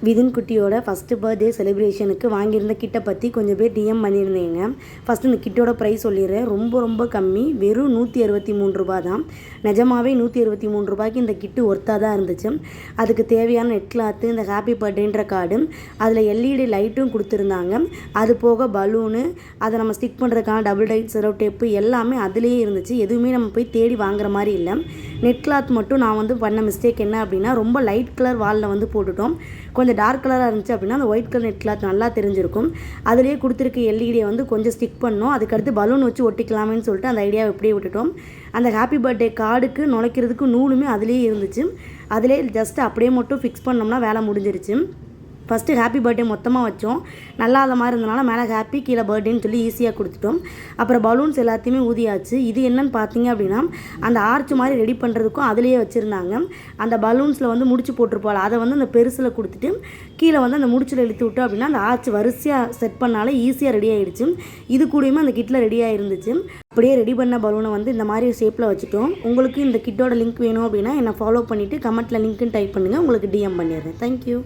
Within குட்டியோட first birthday செலிப்ரேஷனுக்கு வாங்கியிருந்த கிட்டை பற்றி கொஞ்சம் பேர் டிஎம் பண்ணியிருந்தீங்க. ஃபஸ்ட்டு இந்த கிட்டோட ப்ரைஸ் சொல்லிடுறேன். ரொம்ப கம்மி, வெறும் 163 ரூபா தான். நிஜமாகவே 163 ரூபாய்க்கு இந்த கிட்டு ஒர்த்தாக தான் இருந்துச்சு. அதுக்கு தேவையான நெட் கிளாத்து, இந்த ஹாப்பி பர்த்டேன்ற கார்டு, அதில் எல்இடி லைட்டும் கொடுத்துருந்தாங்க. அது போக பலூனு, அதை நம்ம ஸ்டிக் பண்ணுறதுக்கான டபுள் டைட் செரோ டேப்பு எல்லாமே அதுலேயே இருந்துச்சு. எதுவுமே நம்ம போய் தேடி வாங்குற மாதிரி இல்லை. நெட் கிளாத் மட்டும் நான் பண்ண மிஸ்டேக் என்ன அப்படின்னா, ரொம்ப லைட் கலர் வாலில் போட்டுட்டோம். கொஞ்சம் டார்க் கலராக இருந்துச்சு அப்படின்னா அந்த ஒயிட் கலர் நெட் கிளாத் நல்லா தெரிஞ்சிருக்கும். அதிலேயே கொடுத்துருக்க எல்இடியை கொஞ்சம் ஸ்டிக் பண்ணோம். அதுக்கடுத்து பலூன் வச்சு ஒட்டிக்கலாமேன்னு சொல்லிட்டு அந்த ஐடியாவை எப்படியே விட்டுட்டோம். அந்த ஹாப்பி பர்த்டே கார்டுக்கு நுழைக்கிறதுக்கு நூலுமே அதிலேயே இருந்துச்சு. அதிலே ஜஸ்ட் அப்படியே மட்டும் ஃபிக்ஸ் பண்ணோம்னா வேலை முடிஞ்சிருச்சு. ஃபஸ்ட்டு ஹாப்பி பர்த்டே மொத்தமாக வச்சோம். நல்லாத மாதிரி இருந்தனால மேலே ஹாப்பி, கீழே பர்த்டேன்னு சொல்லி ஈஸியாக கொடுத்துட்டோம். அப்புறம் பலூன்ஸ் எல்லாத்தையுமே ஊதியாச்சு. இது என்னன்னு பார்த்தீங்க அப்படின்னா, அந்த ஆர்ச் மாதிரி ரெடி பண்ணுறதுக்கும் அதிலேயே வச்சுருந்தாங்க. அந்த பலூன்ஸில் முடிச்சு போட்டிருப்போம், அதை அந்த பெருசில் கொடுத்துட்டு கீழே அந்த முடிச்சில் இழுத்து விட்டோம் அப்படின்னா அந்த ஆர்ச் வரிசையாக செட் பண்ணாலே ஈஸியாக ரெடி ஆகிடுச்சு. இது கூடயுமே அந்த கிட்டில் ரெடியாக இருந்துச்சு. அப்படியே ரெடி பண்ண பலூனை இந்த மாதிரி ஷேப்பில் வச்சுட்டோம். உங்களுக்கு இந்த கிட்டோட லிங்க் வேணும் அப்படின்னா என்னை ஃபாலோ பண்ணிவிட்டு கமெண்ட்டில் லிங்க்குன்னு டைப் பண்ணுங்கள். உங்களுக்கு டிஎம் பண்ணிடுறேன். தேங்க்யூ.